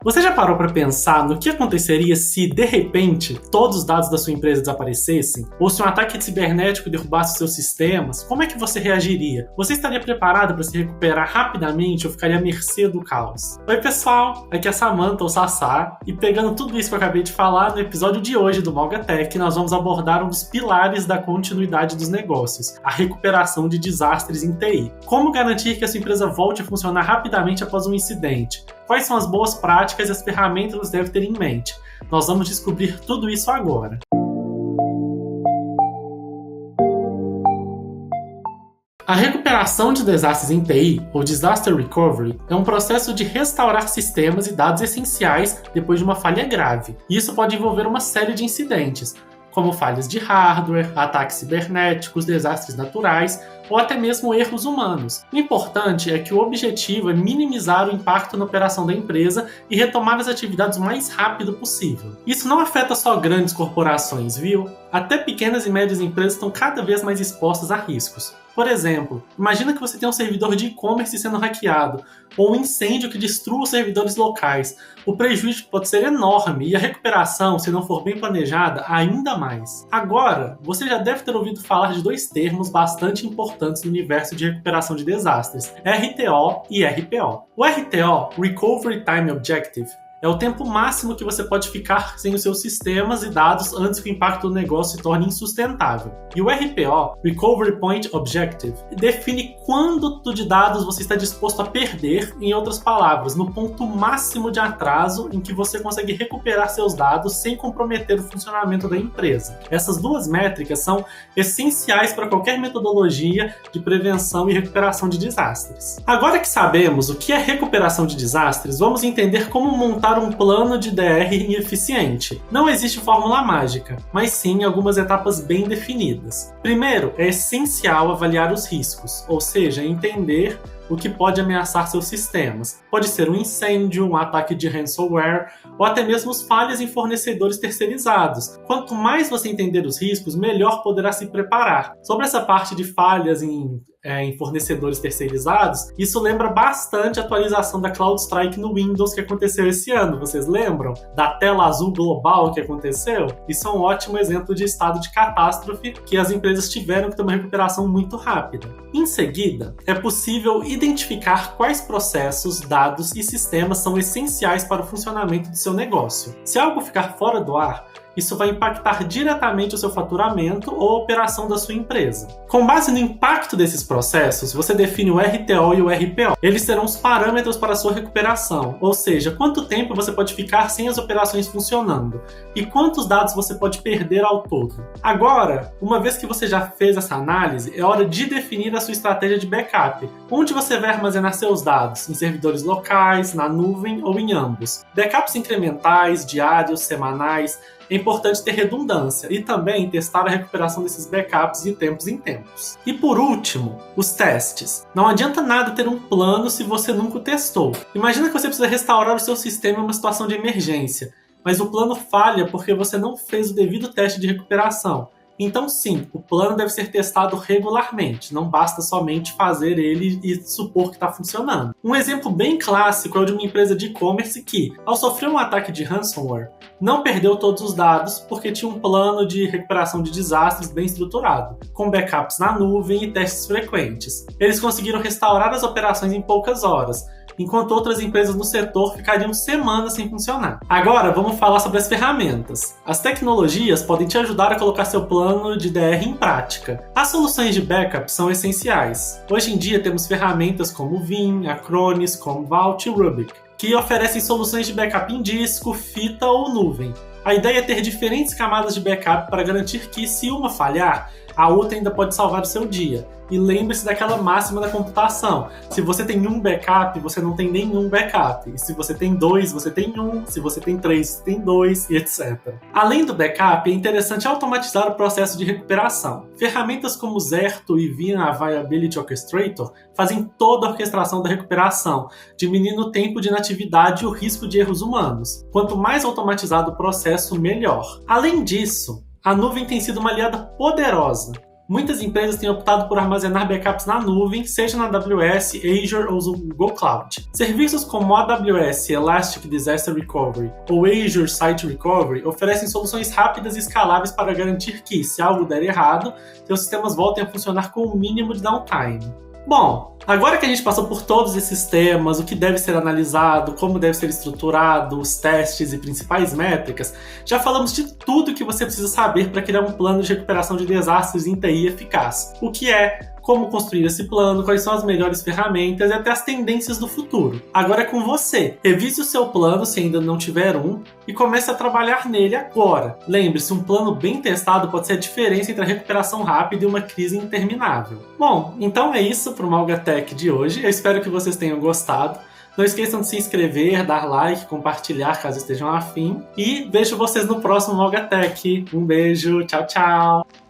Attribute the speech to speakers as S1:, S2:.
S1: Você já parou para pensar no que aconteceria se, de repente, todos os dados da sua empresa desaparecessem? Ou se um ataque cibernético derrubasse seus sistemas? Como é que você reagiria? Você estaria preparado para se recuperar rapidamente ou ficaria à mercê do caos? Oi pessoal, aqui é a Samantha ou Sassá, e pegando tudo isso que eu acabei de falar, no episódio de hoje do MalgaTech, nós vamos abordar um dos pilares da continuidade dos negócios, a recuperação de desastres em TI. Como garantir que a sua empresa volte a funcionar rapidamente após um incidente? Quais são as boas práticas e as ferramentas que você deve ter em mente? Nós vamos descobrir tudo isso agora. A recuperação de desastres em TI, ou Disaster Recovery, é um processo de restaurar sistemas e dados essenciais depois de uma falha grave. E isso pode envolver uma série de incidentes, como falhas de hardware, ataques cibernéticos, desastres naturais ou até mesmo erros humanos. O importante é que o objetivo é minimizar o impacto na operação da empresa e retomar as atividades o mais rápido possível. Isso não afeta só grandes corporações, viu? Até pequenas e médias empresas estão cada vez mais expostas a riscos. Por exemplo, imagina que você tem um servidor de e-commerce sendo hackeado, ou um incêndio que destrua os servidores locais. O prejuízo pode ser enorme e a recuperação, se não for bem planejada, ainda mais. Agora, você já deve ter ouvido falar de dois termos bastante importantes no universo de recuperação de desastres, RTO e RPO. O RTO, Recovery Time Objective, é o tempo máximo que você pode ficar sem os seus sistemas e dados antes que o impacto do negócio se torne insustentável. E o RPO, Recovery Point Objective, define quanto de dados você está disposto a perder, em outras palavras, no ponto máximo de atraso em que você consegue recuperar seus dados sem comprometer o funcionamento da empresa. Essas duas métricas são essenciais para qualquer metodologia de prevenção e recuperação de desastres. Agora que sabemos o que é recuperação de desastres, vamos entender como montar um plano de DR eficiente. Não existe fórmula mágica, mas sim algumas etapas bem definidas. Primeiro, é essencial avaliar os riscos, ou seja, entender o que pode ameaçar seus sistemas. Pode ser um incêndio, um ataque de ransomware ou até mesmo falhas em fornecedores terceirizados. Quanto mais você entender os riscos, melhor poderá se preparar. Sobre essa parte de falhas em fornecedores terceirizados, isso lembra bastante a atualização da CrowdStrike no Windows que aconteceu esse ano. Vocês lembram? Da tela azul global que aconteceu? Isso é um ótimo exemplo de estado de catástrofe que as empresas tiveram que ter uma recuperação muito rápida. Em seguida, é possível identificar quais processos, dados e sistemas são essenciais para o funcionamento do seu negócio. Se algo ficar fora do ar, isso vai impactar diretamente o seu faturamento ou a operação da sua empresa. Com base no impacto desses processos, você define o RTO e o RPO. Eles serão os parâmetros para a sua recuperação, ou seja, quanto tempo você pode ficar sem as operações funcionando e quantos dados você pode perder ao todo. Agora, uma vez que você já fez essa análise, é hora de definir a sua estratégia de backup. Onde você vai armazenar seus dados? Em servidores locais, na nuvem ou em ambos? Backups incrementais, diários, semanais. É importante ter redundância e também testar a recuperação desses backups de tempos em tempos. E por último, os testes. Não adianta nada ter um plano se você nunca o testou. Imagina que você precisa restaurar o seu sistema em uma situação de emergência, mas o plano falha porque você não fez o devido teste de recuperação. Então sim, o plano deve ser testado regularmente, não basta somente fazer ele e supor que está funcionando. Um exemplo bem clássico é o de uma empresa de e-commerce que, ao sofrer um ataque de ransomware, não perdeu todos os dados porque tinha um plano de recuperação de desastres bem estruturado, com backups na nuvem e testes frequentes. Eles conseguiram restaurar as operações em poucas horas, enquanto outras empresas no setor ficariam semanas sem funcionar. Agora, vamos falar sobre as ferramentas. As tecnologias podem te ajudar a colocar seu plano de DR em prática. As soluções de backup são essenciais. Hoje em dia temos ferramentas como Veeam, Acronis, Commvault e Rubrik, que oferecem soluções de backup em disco, fita ou nuvem. A ideia é ter diferentes camadas de backup para garantir que, se uma falhar, a outra ainda pode salvar o seu dia. E lembre-se daquela máxima da computação. Se você tem um backup, você não tem nenhum backup. E se você tem dois, você tem um. Se você tem três, você tem dois, e etc. Além do backup, é interessante automatizar o processo de recuperação. Ferramentas como Zerto e Veeam Availability Orchestrator fazem toda a orquestração da recuperação, diminuindo o tempo de inatividade e o risco de erros humanos. Quanto mais automatizado o processo, melhor. Além disso, a nuvem tem sido uma aliada poderosa. Muitas empresas têm optado por armazenar backups na nuvem, seja na AWS, Azure ou Google Cloud. Serviços como AWS Elastic Disaster Recovery ou Azure Site Recovery oferecem soluções rápidas e escaláveis para garantir que, se algo der errado, seus sistemas voltem a funcionar com o mínimo de downtime. Bom, agora que a gente passou por todos esses temas, o que deve ser analisado, como deve ser estruturado, os testes e principais métricas, já falamos de tudo que você precisa saber para criar um plano de recuperação de desastres em TI eficaz. O que é, como construir esse plano, quais são as melhores ferramentas e até as tendências do futuro. Agora é com você. Revise o seu plano se ainda não tiver um e comece a trabalhar nele agora. Lembre-se, um plano bem testado pode ser a diferença entre a recuperação rápida e uma crise interminável. Bom, então é isso para o Malgatech de hoje. Eu espero que vocês tenham gostado. Não esqueçam de se inscrever, dar like, compartilhar caso estejam afim. E vejo vocês no próximo Malgatech. Um beijo, tchau, tchau!